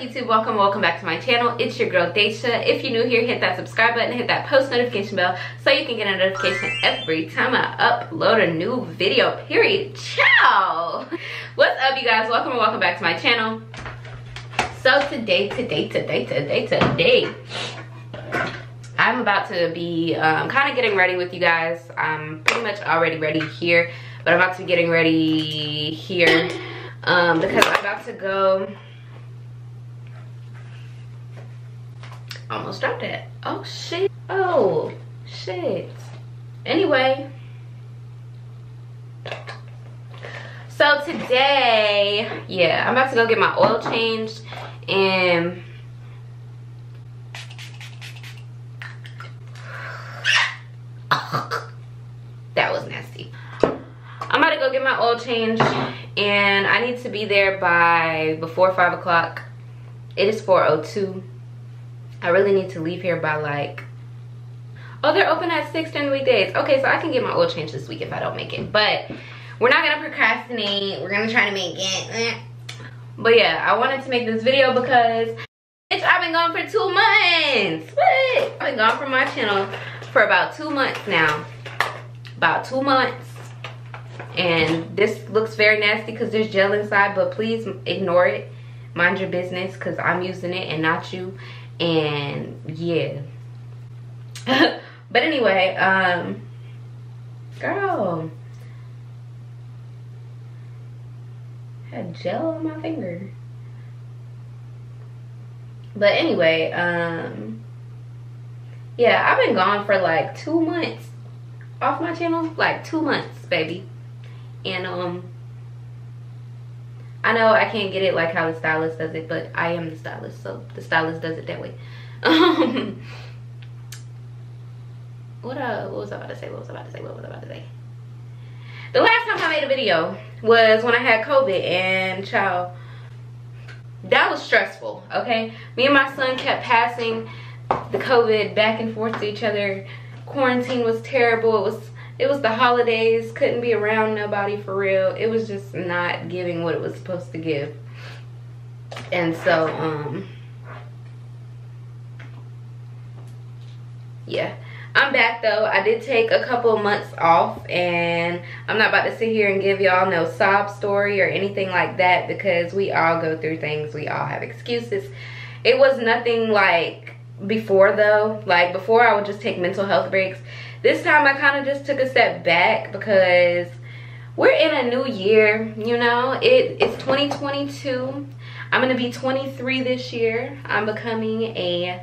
YouTube? Welcome back to my channel. It's your girl Daisha. If you're new here, hit that subscribe button, hit that post notification bell so you can get a notification every time I upload a new video, period. Ciao! What's up, you guys? Welcome back to my channel. So today I'm about to be kind of getting ready with you guys. I'm pretty much already ready here, but I'm about to be getting ready here because I'm about to go. Almost dropped it. Oh shit. Oh shit. Anyway, so today, yeah, I'm about to go get my oil changed, and that was nasty. I'm about to go get my oil changed, and I need to be there by before 5 o'clock. It is 4:02. I really need to leave here by like, oh, they're open at 6 during the weekdays. Okay, so I can get my oil changed this week if I don't make it. But we're not gonna procrastinate. We're gonna try to make it. But yeah, I wanted to make this video because bitch, I've been gone for 2 months. What? I've been gone from my channel for about 2 months now. About 2 months. And this looks very nasty because there's gel inside, but please ignore it. Mind your business because I'm using it and not you. And yeah. But anyway, girl, had gel on my finger. But anyway, yeah, I've been gone for like 2 months off my channel, like 2 months, baby. And I know I can't get it like how the stylist does it, but I am the stylist, so the stylist does it that way. What was I about to say? The last time I made a video was when I had COVID, and child, that was stressful, okay? Me and my son kept passing the COVID back and forth to each other. Quarantine was terrible. It was the holidays, couldn't be around nobody for real. It was just not giving what it was supposed to give. And so, yeah. I'm back though. I did take a couple months off, and I'm not about to sit here and give y'all no sob story or anything like that because we all go through things. We all have excuses. It was nothing like before though. Like before, I would just take mental health breaks. This time I kind of just took a step back because we're in a new year, you know. It's 2022. I'm gonna be 23 this year. I'm becoming a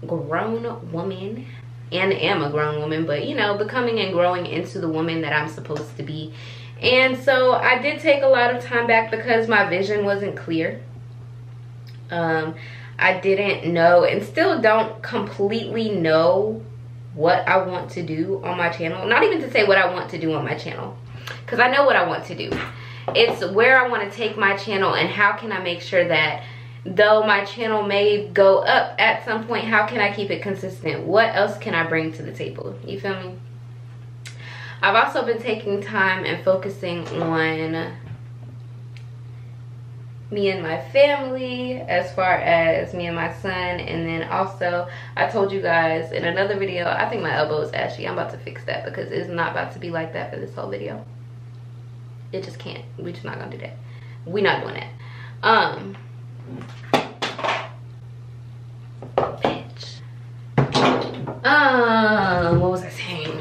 grown woman, and am a grown woman, but you know, becoming and growing into the woman that I'm supposed to be. And so I did take a lot of time back because my vision wasn't clear. I didn't know, and still don't completely know, what I want to do on my channel. Not even to say what I want to do on my channel, because I know what I want to do. It's where I want to take my channel, and how can I make sure that though my channel may go up at some point, how can I keep it consistent? What else can I bring to the table? You feel me? I've also been taking time and focusing on me and my family, as far as me and my son. And then also, I told you guys in another video, I think my elbow is ashy. I'm about to fix that because it's not about to be like that for this whole video. It just can't. We're just not gonna do that. We're not doing that. Bitch. What was I saying?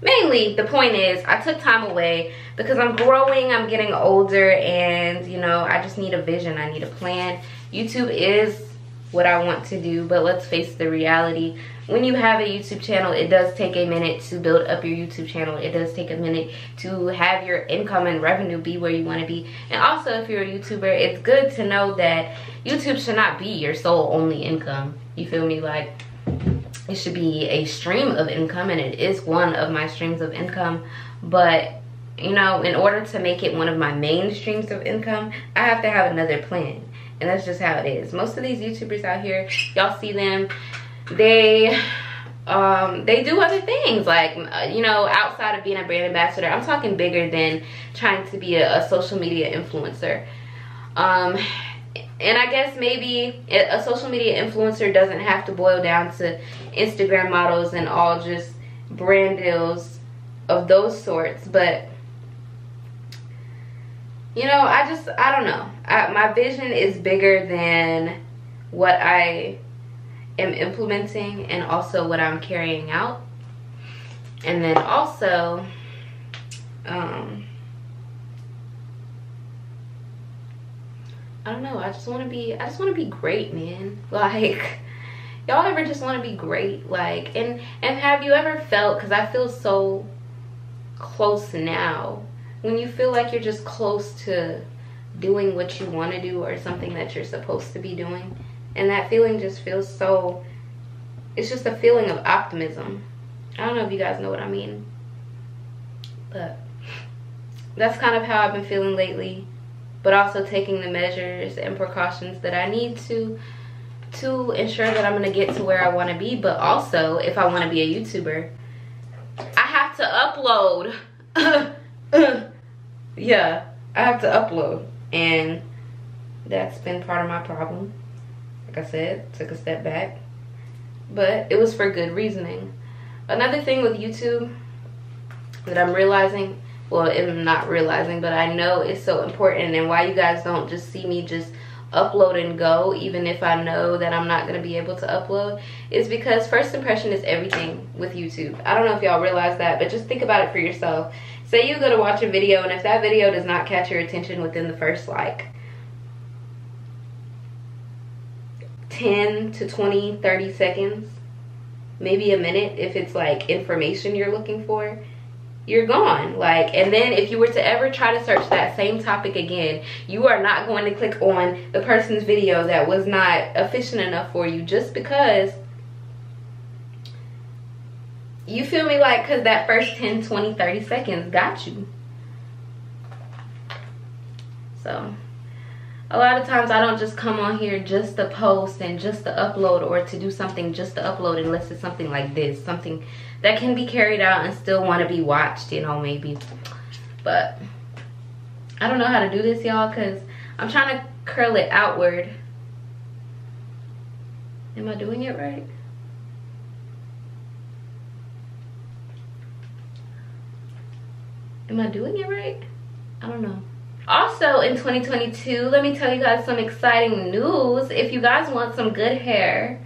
Mainly, the point is, I took time away because I'm growing, I'm getting older, and you know, I just need a vision, I need a plan. YouTube is what I want to do, but let's face the reality. When you have a YouTube channel, it does take a minute to build up your YouTube channel. It does take a minute to have your income and revenue be where you want to be. And also, if you're a YouTuber, it's good to know that YouTube should not be your sole only income. You feel me? Like, it should be a stream of income, and it is one of my streams of income. But you know, in order to make it one of my main streams of income, I have to have another plan. And that's just how it is. Most of these YouTubers out here, y'all see them, they do other things, like you know, outside of being a brand ambassador. I'm talking bigger than trying to be a social media influencer. And I guess maybe a social media influencer doesn't have to boil down to Instagram models and all just brand deals of those sorts. But, you know, I don't know. My vision is bigger than what I am implementing and also what I'm carrying out. And then also, I don't know, I just want to be great, man. Like, y'all ever just want to be great? Like, and have you ever felt, because I feel so close now, when you feel like you're just close to doing what you want to do or something that you're supposed to be doing, and that feeling just feels so, it's just a feeling of optimism. I don't know if you guys know what I mean, but that's kind of how I've been feeling lately. But also taking the measures and precautions that I need to ensure that I'm gonna get to where I want to be. But also, if I want to be a YouTuber, I have to upload. Yeah, I have to upload, and that's been part of my problem. Like I said, took a step back, but it was for good reasoning. Another thing with YouTube that I'm realizing, well, I'm not realizing, but I know it's so important, and why you guys don't just see me just upload and go, even if I know that I'm not going to be able to upload, is because first impression is everything with YouTube. I don't know if y'all realize that, but just think about it for yourself. Say you go to watch a video, and if that video does not catch your attention within the first, like, 10 to 20, 30 seconds, maybe a minute, if it's like information you're looking for, you're gone. Like, and then if you were to ever try to search that same topic again, you are not going to click on the person's video that was not efficient enough for you, just because, you feel me, like, because that first 10, 20, 30 seconds got you. So a lot of times I don't just come on here just to post and just to upload, or to do something just to upload, unless it's something like this, something that can be carried out and still want to be watched, you know, maybe. But I don't know how to do this, y'all, because I'm trying to curl it outward. Am I doing it right? Am I doing it right? I don't know. Also in 2022, let me tell you guys some exciting news. If you guys want some good hair,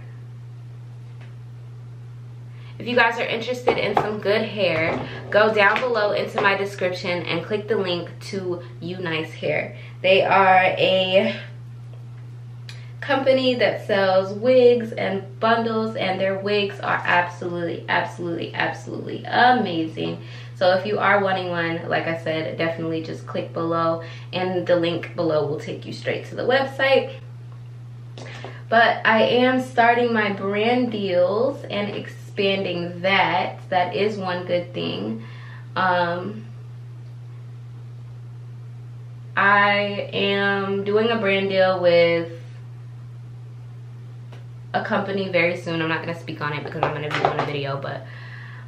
if you guys are interested in some good hair, go down below into my description and click the link to You Nice Hair. They are a company that sells wigs and bundles, and their wigs are absolutely amazing. So if you are wanting one, like I said, definitely just click below, and the link below will take you straight to the website. But I am starting my brand deals and expanding that. That is one good thing. I am doing a brand deal with a company very soon. I'm not going to speak on it because I'm going to be doing a video, but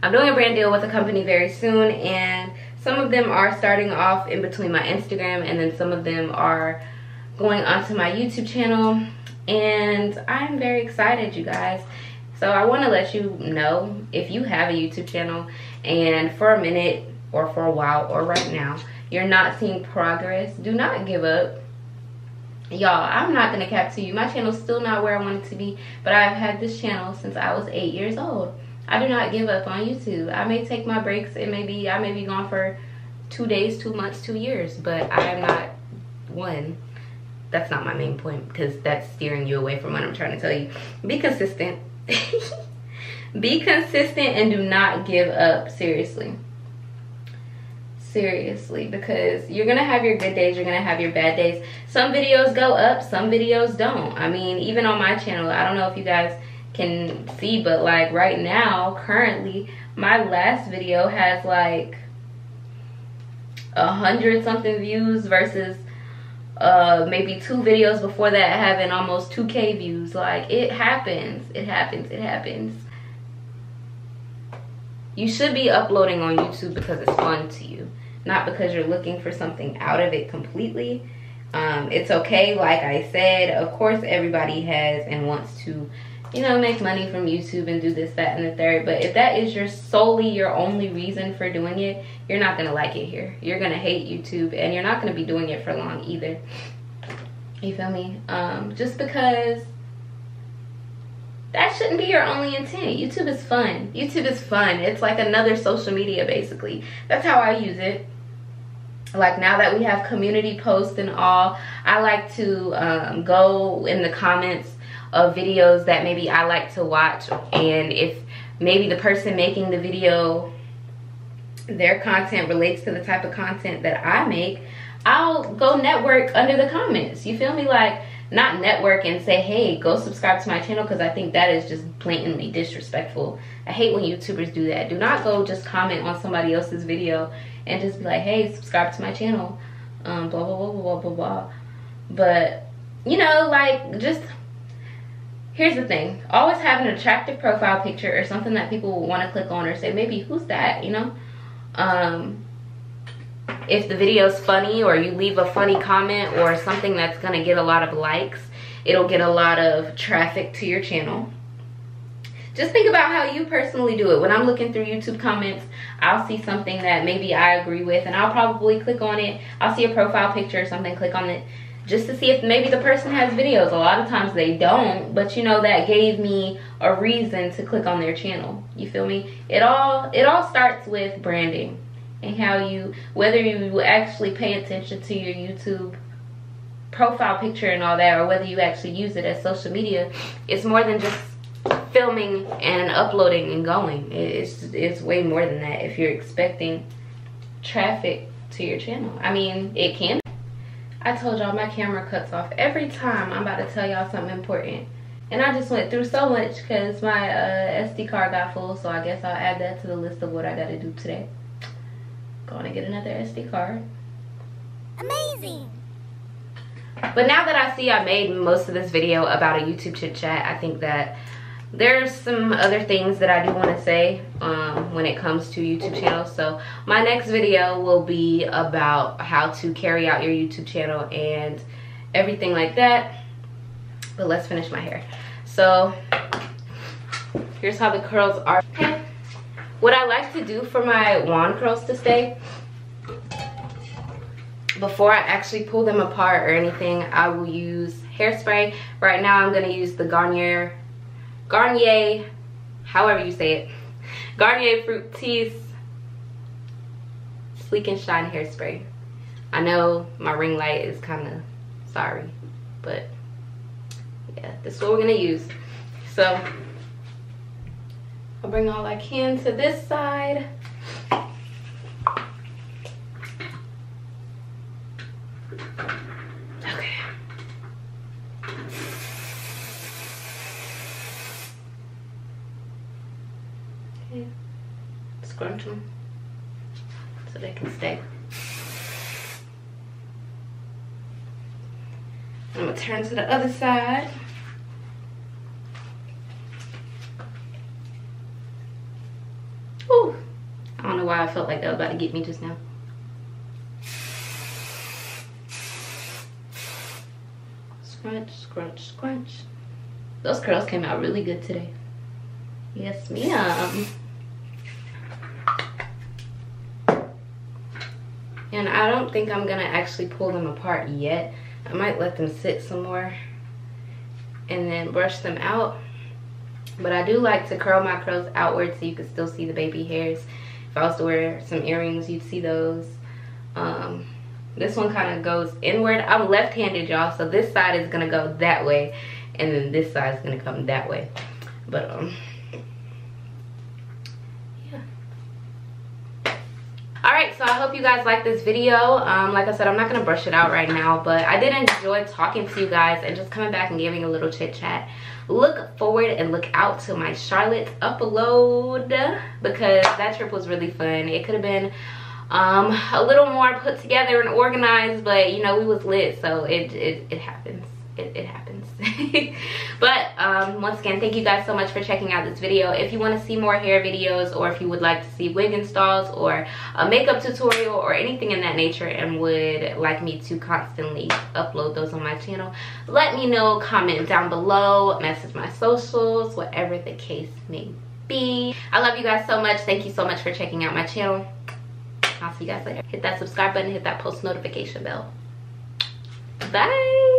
I'm doing a brand deal with a company very soon, and some of them are starting off in between my Instagram, and then some of them are going onto my YouTube channel, and I'm very excited, you guys. So I want to let you know, if you have a YouTube channel and for a minute or for a while or right now you're not seeing progress, do not give up. Y'all, I'm not gonna cap to you, my channel's still not where I want it to be, but I've had this channel since I was 8 years old. I do not give up on YouTube. I may take my breaks, and maybe I may be gone for 2 days, 2 months, 2 years, but I am not one. That's not my main point, because that's steering you away from what I'm trying to tell you. Be consistent. Be consistent and do not give up. Seriously, because you're gonna have your good days, you're gonna have your bad days. Some videos go up, some videos don't. I mean, even on my channel, I don't know if you guys can see, but like right now, currently, my last video has like 100 something views versus maybe 2 videos before that having almost 2K views. Like, it happens. You should be uploading on YouTube because it's fun to you, not because you're looking for something out of it completely. It's okay. Like I said, of course everybody has and wants to, you know, make money from YouTube and do this, that, and the third. But if that is solely your only reason for doing it, you're not gonna like it here. You're gonna hate YouTube, and you're not gonna be doing it for long either. You feel me? Just because that shouldn't be your only intent. YouTube is fun. YouTube is fun. It's like another social media, basically. That's how I use it. Like, now that we have community posts and all, I like to go in the comments of videos that maybe I like to watch, and if maybe the person making the video, their content relates to the type of content that I make, I'll go network under the comments. You feel me? Like, not network and say, hey, go subscribe to my channel, because I think that is just blatantly disrespectful. I hate when YouTubers do that. Do not go just comment on somebody else's video and just be like, hey, subscribe to my channel, blah, blah, blah, blah, blah, blah. But, you know, like, just, here's the thing. Always have an attractive profile picture or something that people will want to click on or say, maybe, who's that, you know? If the video's funny, or you leave a funny comment or something that's gonna get a lot of likes, it'll get a lot of traffic to your channel. Just think about how you personally do it. When I'm looking through YouTube comments, I'll see something that maybe I agree with, and I'll probably click on it. I'll see a profile picture or something, click on it, just to see if maybe the person has videos. A lot of times they don't, but you know, that gave me a reason to click on their channel. You feel me? It all starts with branding, and how you, whether you actually pay attention to your YouTube profile picture and all that, or whether you actually use it as social media. It's more than just filming and uploading and going. It's way more than that if you're expecting traffic to your channel. I mean, it can. I told y'all my camera cuts off every time I'm about to tell y'all something important, and I just went through so much because my SD card got full, so I guess I'll add that to the list of what I gotta do today. Going to get another SD card. Amazing. But now that I see I made most of this video about a YouTube chit chat, I think that there's some other things that I do want to say when it comes to YouTube channels. So my next video will be about how to carry out your YouTube channel and everything like that. But let's finish my hair. So here's how the curls are. Okay. What I like to do for my wand curls to stay, before I actually pull them apart or anything, I will use hairspray. Right now I'm going to use the Garnier, however you say it, Garnier Fructis Sleek and Shine hairspray. I know my ring light is kind of sorry, but yeah, this is what we're going to use. So I'll bring all I can to this side. Okay. Okay. Scrunch them so they can stay. I'm gonna turn to the other side. Ooh, I don't know why I felt like that was about to get me just now. Scrunch, scrunch, scrunch. Those curls came out really good today. Yes, ma'am. And I don't think I'm gonna actually pull them apart yet. I might let them sit some more and then brush them out. But I do like to curl my curls outward so you can still see the baby hairs. If I was to wear some earrings, you'd see those. This one kind of goes inward. I'm left-handed, y'all, so this side is gonna go that way, and then this side is gonna come that way. But yeah. Alright, so I hope you guys like this video. Like I said, I'm not gonna brush it out right now, but I did enjoy talking to you guys and just coming back and giving a little chit chat. Look forward and look out to my Charlotte upload, because that trip was really fun. It could have been a little more put together and organized, but you know, we was lit, so it happens. it happens. But once again, thank you guys so much for checking out this video. If you want to see more hair videos, or if you would like to see wig installs or a makeup tutorial or anything in that nature and would like me to constantly upload those on my channel, let me know. Comment down below, message my socials, whatever the case may be. I love you guys so much. Thank you so much for checking out my channel. I'll see you guys later. Hit that subscribe button, hit that post notification bell. Bye.